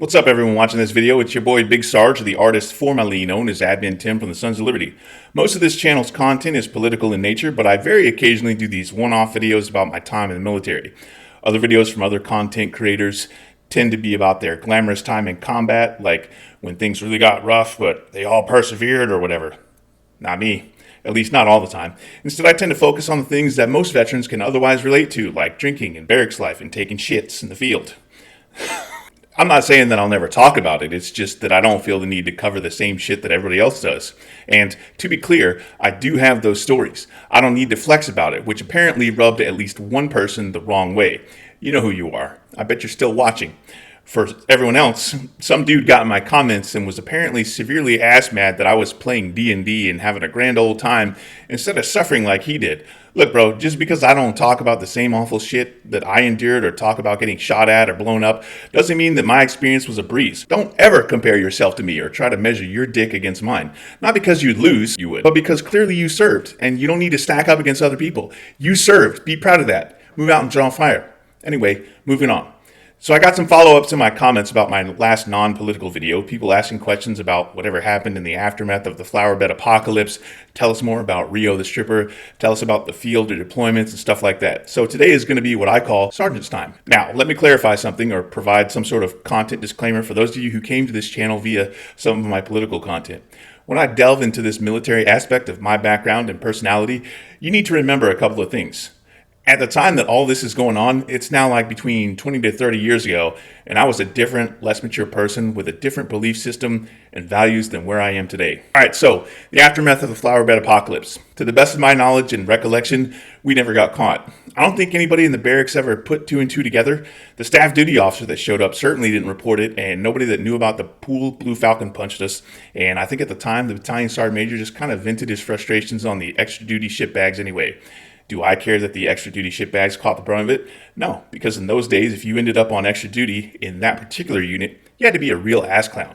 What's up, everyone watching this video? It's your boy Big Sarge, the artist formerly known as Admin Tim from the Sons of Liberty. Most of this channel's content is political in nature, but I very occasionally do these one-off videos about my time in the military. Other videos from other content creators tend to be about their glamorous time in combat, like when things really got rough, but they all persevered or whatever. Not me. At least not all the time. Instead, I tend to focus on the things that most veterans can otherwise relate to, like drinking and barracks life and taking shits in the field. I'm not saying that I'll never talk about it. It's just that I don't feel the need to cover the same shit that everybody else does. And to be clear, I do have those stories. I don't need to flex about it, which apparently rubbed at least one person the wrong way. You know who you are. I bet you're still watching. For everyone else, some dude got in my comments and was apparently severely ass mad that I was playing D&D and having a grand old time instead of suffering like he did. Look, bro, just because I don't talk about the same awful shit that I endured or talk about getting shot at or blown up doesn't mean that my experience was a breeze. Don't ever compare yourself to me or try to measure your dick against mine. Not because you'd lose, you would, but because clearly you served and you don't need to stack up against other people. You served. Be proud of that. Move out and draw fire. Anyway, moving on. So I got some follow-ups in my comments about my last non-political video, people asking questions about whatever happened in the aftermath of the flowerbed apocalypse, tell us more about Rio the Stripper, tell us about the field or deployments and stuff like that. So today is going to be what I call Sergeant's time. Now, let me clarify something or provide some sort of content disclaimer for those of you who came to this channel via some of my political content. When I delve into this military aspect of my background and personality, you need to remember a couple of things. At the time that all this is going on, it's now like between 20 to 30 years ago, and I was a different, less mature person with a different belief system and values than where I am today. All right, so the aftermath of the flowerbed apocalypse. To the best of my knowledge and recollection, we never got caught. I don't think anybody in the barracks ever put two and two together. The staff duty officer that showed up certainly didn't report it, and nobody that knew about the pool Blue Falcon punched us. And I think at the time, the battalion sergeant major just kind of vented his frustrations on the extra duty shitbags anyway. Do I care that the extra duty shitbags caught the brunt of it? No, because in those days, if you ended up on extra duty in that particular unit, you had to be a real ass clown.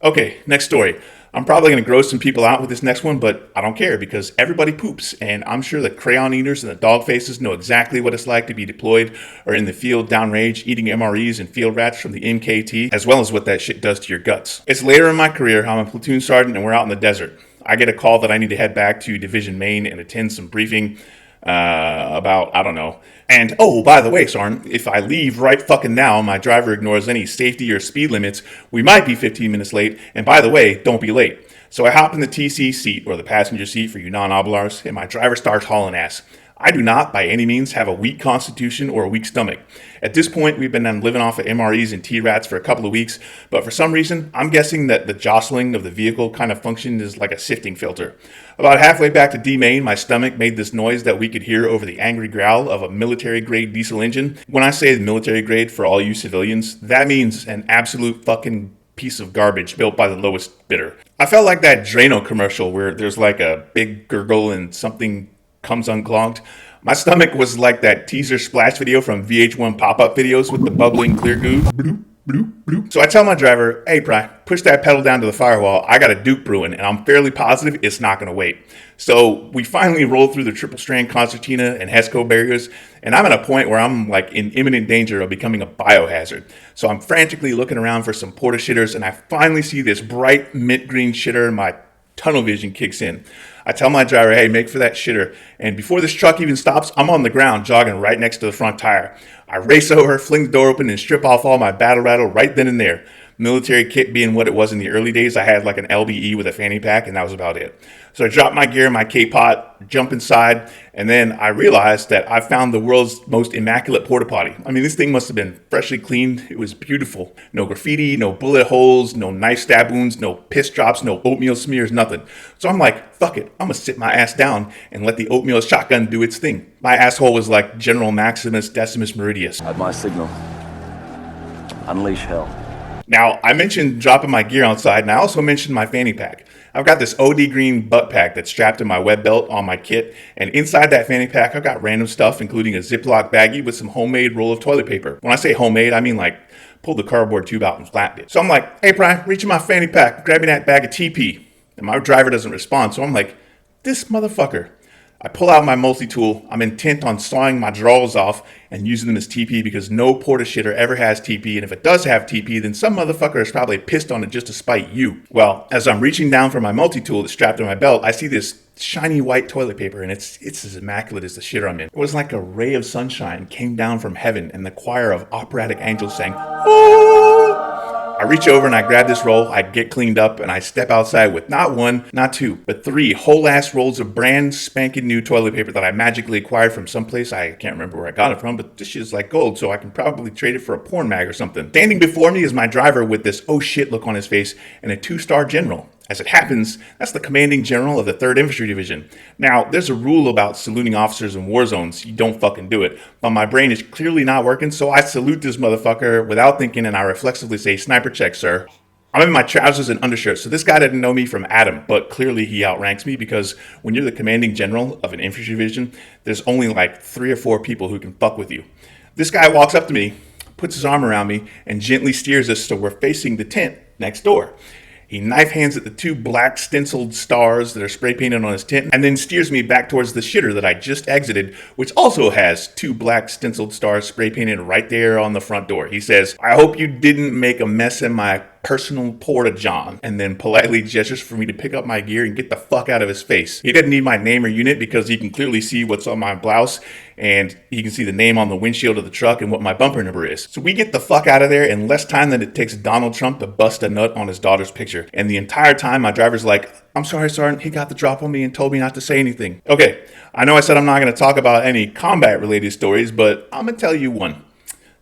Okay, next story. I'm probably going to gross some people out with this next one, but I don't care because everybody poops, and I'm sure the crayon eaters and the dog faces know exactly what it's like to be deployed or in the field downrange eating MREs and field rats from the MKT, as well as what that shit does to your guts. It's later in my career, I'm a platoon sergeant and we're out in the desert. I get a call that I need to head back to Division Main and attend some briefing about, I don't know. And, oh, by the way, Sarn, if I leave right fucking now and my driver ignores any safety or speed limits, we might be 15 minutes late. And by the way, don't be late. So I hop in the TC seat, or the passenger seat for you non-oblars, and my driver starts hauling ass. I do not, by any means, have a weak constitution or a weak stomach. At this point, we've been living off of MREs and T-Rats for a couple of weeks, but for some reason, I'm guessing that the jostling of the vehicle kind of functioned as like a sifting filter. About halfway back to D-Main, my stomach made this noise that we could hear over the angry growl of a military-grade diesel engine. When I say military-grade for all you civilians, that means an absolute fucking piece of garbage built by the lowest bidder. I felt like that Drano commercial where there's like a big gurgle and something comes unclogged. My stomach was like that teaser splash video from VH1 pop-up videos with the bubbling clear goo. Bloop, bloop, bloop. So I tell my driver, hey, Bri, push that pedal down to the firewall. I got a Duke brewing, and I'm fairly positive it's not going to wait. So we finally roll through the triple strand concertina and HESCO barriers, and I'm at a point where I'm like in imminent danger of becoming a biohazard. So I'm frantically looking around for some porta shitters, and I finally see this bright mint green shitter. My tunnel vision kicks in. I tell my driver, hey, make for that shitter. And before this truck even stops, I'm on the ground jogging right next to the front tire. I race over, fling the door open, and strip off all my battle rattle right then and there. Military kit being what it was in the early days, I had like an LBE with a fanny pack, and that was about it. So I dropped my gear in my K-pot, jump inside, and then I realized that I found the world's most immaculate porta potty. I mean, this thing must have been freshly cleaned. It was beautiful. No graffiti, no bullet holes, no knife stab wounds, no piss drops, no oatmeal smears, nothing. So I'm like, fuck it. I'm gonna sit my ass down and let the oatmeal shotgun do its thing. My asshole was like General Maximus Decimus Meridius. At my signal, unleash hell. Now, I mentioned dropping my gear outside, and I also mentioned my fanny pack. I've got this OD green butt pack that's strapped to my web belt on my kit, and inside that fanny pack, I've got random stuff, including a Ziploc baggie with some homemade roll of toilet paper. When I say homemade, I mean like pulled the cardboard tube out and flattened it. So I'm like, hey, Brian, reach in my fanny pack, grab me that bag of TP. And my driver doesn't respond, so I'm like, this motherfucker. I pull out my multi-tool. I'm intent on sawing my drawers off and using them as TP because no porta shitter ever has TP, and if it does have TP, then some motherfucker is probably pissed on it just to spite you. Well, as I'm reaching down for my multi-tool that's strapped to my belt, I see this shiny white toilet paper, and it's as immaculate as the shitter I'm in. It was like a ray of sunshine came down from heaven, and the choir of operatic angels sang, "Oh!" I reach over and I grab this roll, I get cleaned up, and I step outside with not one, not two, but 3 whole ass rolls of brand spanking new toilet paper that I magically acquired from someplace. I can't remember where I got it from, but this shit is like gold, so I can probably trade it for a porn mag or something. Standing before me is my driver with this oh shit look on his face and a 2-star general. As it happens, that's the commanding general of the 3rd Infantry Division. Now, there's a rule about saluting officers in war zones. You don't fucking do it. But my brain is clearly not working, so I salute this motherfucker without thinking, and I reflexively say, "Sniper check, sir." I'm in my trousers and undershirt, so this guy didn't know me from Adam, but clearly he outranks me because when you're the commanding general of an infantry division, there's only like 3 or 4 people who can fuck with you. This guy walks up to me, puts his arm around me, and gently steers us so we're facing the tent next door. He knife hands at the 2 black stenciled stars that are spray painted on his tent and then steers me back towards the shitter that I just exited, which also has 2 black stenciled stars spray painted right there on the front door. He says, "I hope you didn't make a mess in my personal porta-john," and then politely gestures for me to pick up my gear and get the fuck out of his face. He doesn't need my name or unit because he can clearly see what's on my blouse, and he can see the name on the windshield of the truck and what my bumper number is. So we get the fuck out of there in less time than it takes Donald Trump to bust a nut on his daughter's picture. And the entire time my driver's like, "I'm sorry, Sergeant, he got the drop on me and told me not to say anything." Okay, I know I said I'm not going to talk about any combat related stories, but I'm going to tell you one.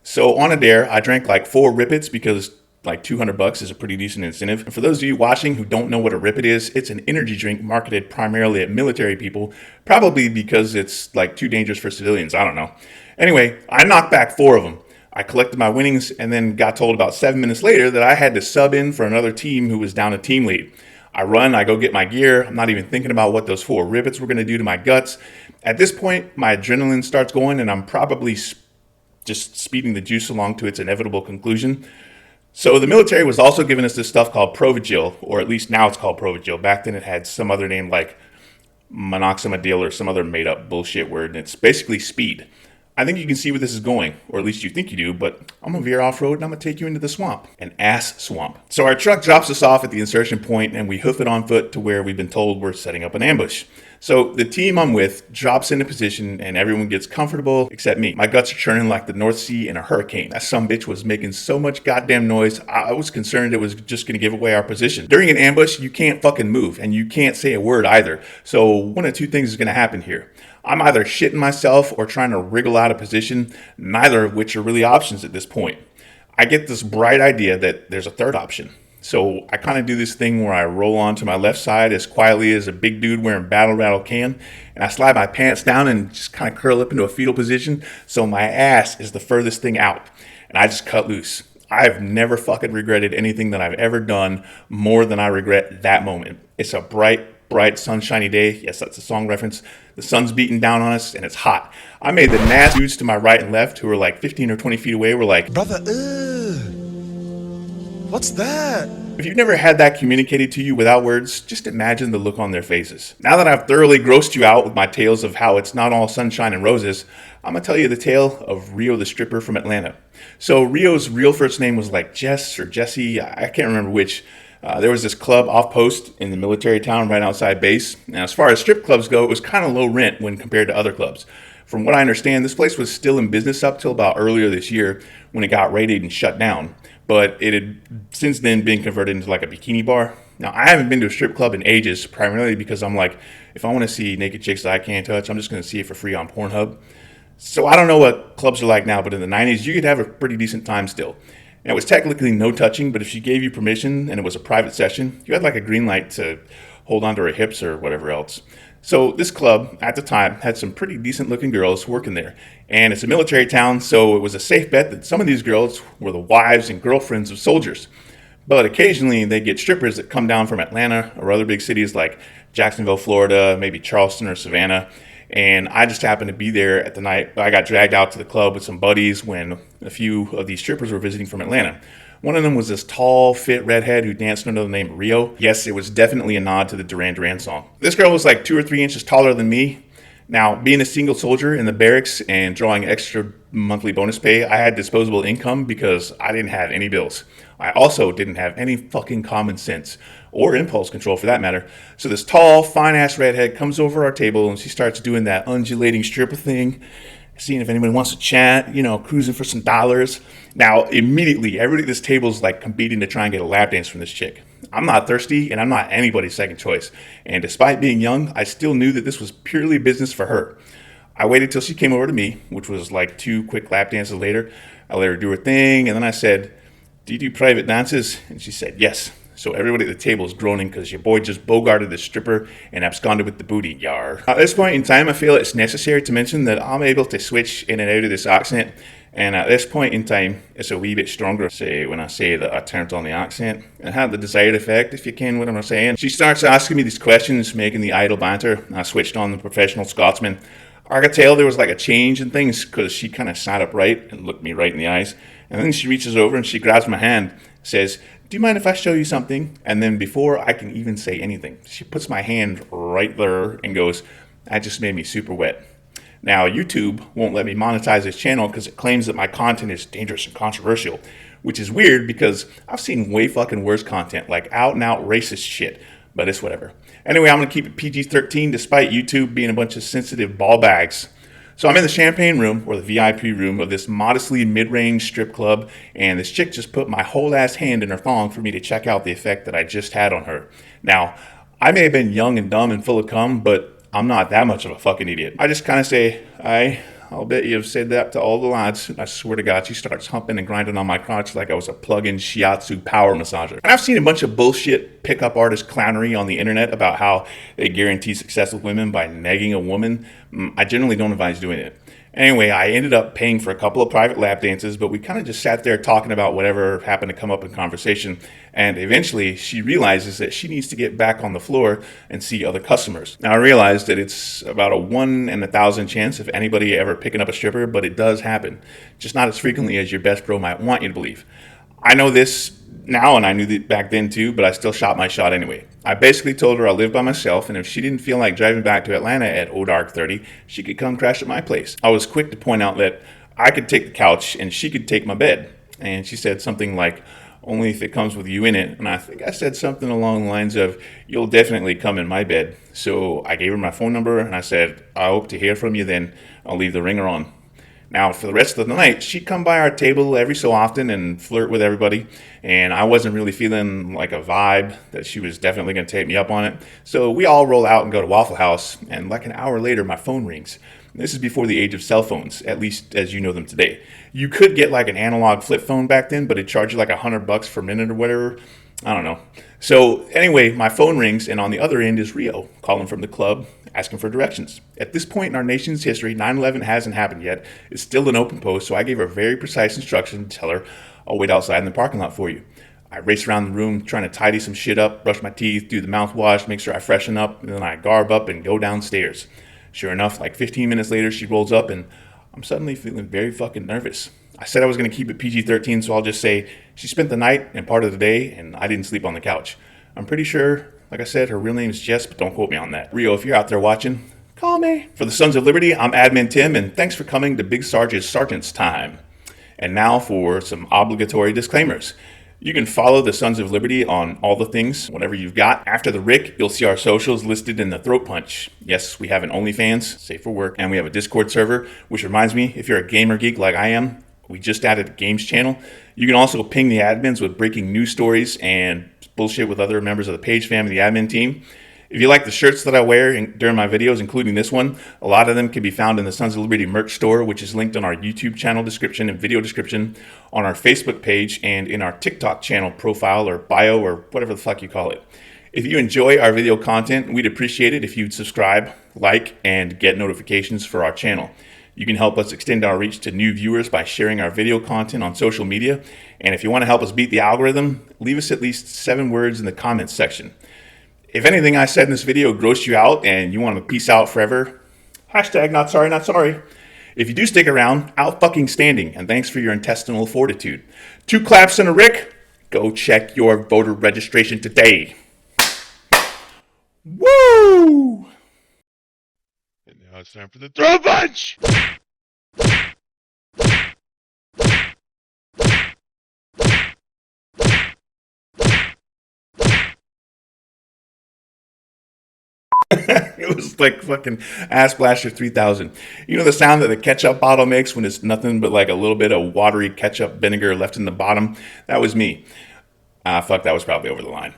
So on a dare, I drank like 4 Rippets because like $200 is a pretty decent incentive. And for those of you watching who don't know what a Ripet is, it's an energy drink marketed primarily at military people, probably because it's like too dangerous for civilians. I don't know. Anyway, I knocked back 4 of them. I collected my winnings and then got told about 7 minutes later that I had to sub in for another team who was down a team lead. I run, I go get my gear. I'm not even thinking about what those 4 Ripets were going to do to my guts. At this point, my adrenaline starts going and I'm probably just speeding the juice along to its inevitable conclusion. So the military was also giving us this stuff called Provigil, or at least now it's called Provigil. Back then it had some other name like monoxidil or some other made up bullshit word, and it's basically speed. I think you can see where this is going, or at least you think you do, but I'm gonna veer off-road and I'm gonna take you into the swamp, an ass swamp. So our truck drops us off at the insertion point and we hoof it on foot to where we've been told we're setting up an ambush. So the team I'm with drops into position and everyone gets comfortable except me. My guts are churning like the North Sea in a hurricane. That sumbitch was making so much goddamn noise, I was concerned it was just gonna give away our position. During an ambush, you can't fucking move and you can't say a word either. So one of 2 things is gonna happen here. I'm either shitting myself or trying to wriggle out of position, neither of which are really options at this point. I get this bright idea that there's a 3rd option. So I kind of do this thing where I roll onto my left side as quietly as a big dude wearing battle rattle can, and I slide my pants down and just kind of curl up into a fetal position so my ass is the furthest thing out, and I just cut loose. I've never fucking regretted anything that I've ever done more than I regret that moment. It's a bright, sunshiny day. Yes, that's a song reference. The sun's beating down on us and it's hot. I made the nasty dudes to my right and left who were like 15 or 20 feet away were like, "Brother, what's that?" If you've never had that communicated to you without words, just imagine the look on their faces. Now that I've thoroughly grossed you out with my tales of how it's not all sunshine and roses, I'm gonna tell you the tale of Rio the Stripper from Atlanta. So Rio's real first name was like Jess or Jesse, I can't remember which. There was this club off post in the military town right outside base. Now, as far as strip clubs go, it was kind of low rent when compared to other clubs. From what I understand, this place was still in business up till about earlier this year when it got raided and shut down. But it had since then been converted into like a bikini bar. Now, I haven't been to a strip club in ages, primarily because I'm like, if I want to see naked chicks that I can't touch, I'm just going to see it for free on Pornhub. So I don't know what clubs are like now, but in the 90s, you could have a pretty decent time still. And it was technically no touching, but if she gave you permission and it was a private session, you had like a green light to hold onto her hips or whatever else. So this club, at the time, had some pretty decent looking girls working there. And it's a military town, so it was a safe bet that some of these girls were the wives and girlfriends of soldiers. But occasionally they get strippers that come down from Atlanta or other big cities like Jacksonville, Florida, maybe Charleston or Savannah. And I just happened to be there at the night. I got dragged out to the club with some buddies when a few of these strippers were visiting from Atlanta. One of them was this tall, fit redhead who danced under the name Rio. Yes, it was definitely a nod to the Duran Duran song. This girl was like 2 or 3 inches taller than me. Now, being a single soldier in the barracks and drawing extra monthly bonus pay, I had disposable income because I didn't have any bills. I also didn't have any fucking common sense, or impulse control for that matter. So this tall, fine-ass redhead comes over our table and she starts doing that undulating stripper thing, seeing if anybody wants to chat, cruising for some dollars. Now, immediately, everybody at this table is like competing to try and get a lap dance from this chick. I'm not thirsty, and I'm not anybody's second choice. And despite being young, I still knew that this was purely business for her. I waited till she came over to me, which was like 2 quick lap dances later. I let her do her thing, and then I said, "Do you do private dances?" And she said, "Yes." So everybody at the table is groaning because your boy just bogarted the stripper and absconded with the booty, yar. At this point in time, I feel it's necessary to mention that I'm able to switch in and out of this accent. And at this point in time, it's a wee bit stronger, say, when I say that I turned on the accent. It had the desired effect, if you can, what I'm saying. She starts asking me these questions, making the idle banter. I switched on the professional Scotsman. I could tell there was like a change in things because she kind of sat upright and looked me right in the eyes. And then she reaches over and she grabs my hand, says, "Do you mind if I show you something?" And then before I can even say anything, she puts my hand right there and goes, "That just made me super wet." Now, YouTube won't let me monetize this channel because it claims that my content is dangerous and controversial, which is weird because I've seen way fucking worse content, like out and out racist shit, but it's whatever. Anyway, I'm going to keep it PG-13 despite YouTube being a bunch of sensitive ball bags. So I'm in the champagne room, or the VIP room, of this modestly mid-range strip club, and this chick just put my whole ass hand in her thong for me to check out the effect that I just had on her. Now, I may have been young and dumb and full of cum, but I'm not that much of a fucking idiot. I just kind of say, I'll bet you've said that to all the lads. I swear to God, she starts humping and grinding on my crotch like I was a plug-in shiatsu power massager. And I've seen a bunch of bullshit pickup artist clownery on the internet about how they guarantee success with women by negging a woman. I generally don't advise doing it. Anyway, I ended up paying for a couple of private lap dances, but we kind of just sat there talking about whatever happened to come up in conversation. And eventually, she realizes that she needs to get back on the floor and see other customers. Now, I realized that it's about a 1 in 1,000 chance of anybody ever picking up a stripper, but it does happen. Just not as frequently as your best bro might want you to believe. I know this now, and I knew that back then too, but I still shot my shot anyway. I basically told her I lived by myself, and if she didn't feel like driving back to Atlanta at dark 30, she could come crash at my place. I was quick to point out that I could take the couch and she could take my bed. And she said something like, "Only if it comes with you in it." And I think I said something along the lines of, "You'll definitely come in my bed." So I gave her my phone number and I said, "I hope to hear from you then. I'll leave the ringer on." Now, for the rest of the night, she'd come by our table every so often and flirt with everybody, and I wasn't really feeling like a vibe that she was definitely going to take me up on it. So we all roll out and go to Waffle House, and like an hour later, my phone rings. This is before the age of cell phones, at least as you know them today. You could get like an analog flip phone back then, but it'd charge you like $100 per minute or whatever. I don't know. So anyway, my phone rings, and on the other end is Rio, calling from the club, asking for directions. At this point in our nation's history, 9/11 hasn't happened yet. It's still an open post, so I gave her very precise instructions to tell her, "I'll wait outside in the parking lot for you." I race around the room trying to tidy some shit up, brush my teeth, do the mouthwash, make sure I freshen up, and then I garb up and go downstairs. Sure enough, like 15 minutes later, she rolls up, and I'm suddenly feeling very fucking nervous. I said I was going to keep it PG-13, so I'll just say she spent the night and part of the day, and I didn't sleep on the couch. I'm pretty sure, like I said, her real name is Jess, but don't quote me on that. Rio, if you're out there watching, call me. For the Sons of Liberty, I'm Admin Tim, and thanks for coming to Big Sarge's Sergeant's Time. And now for some obligatory disclaimers. You can follow the Sons of Liberty on all the things, whatever you've got. After the Rick, you'll see our socials listed in the throat punch. Yes, we have an OnlyFans, safe for work, and we have a Discord server, which reminds me, if you're a gamer geek like I am, we just added a games channel. You can also ping the admins with breaking news stories and bullshit with other members of the page fam and the admin team. If you like the shirts that I wear during my videos, including this one, a lot of them can be found in the Sons of Liberty merch store, which is linked on our YouTube channel description and video description, on our Facebook page, and in our TikTok channel profile or bio or whatever the fuck you call it. If you enjoy our video content, we'd appreciate it if you'd subscribe, like, and get notifications for our channel. You can help us extend our reach to new viewers by sharing our video content on social media. And if you want to help us beat the algorithm, leave us at least 7 words in the comments section. If anything I said in this video grossed you out and you want to peace out forever, hashtag not sorry, not sorry. If you do stick around, out fucking standing, and thanks for your intestinal fortitude. 2 claps and a Rick. Go check your voter registration today. Woo! Now it's time for the throw punch! It was like fucking Ass Blaster 3000. You know the sound that the ketchup bottle makes when it's nothing but like a little bit of watery ketchup vinegar left in the bottom? That was me. Fuck, that was probably over the line.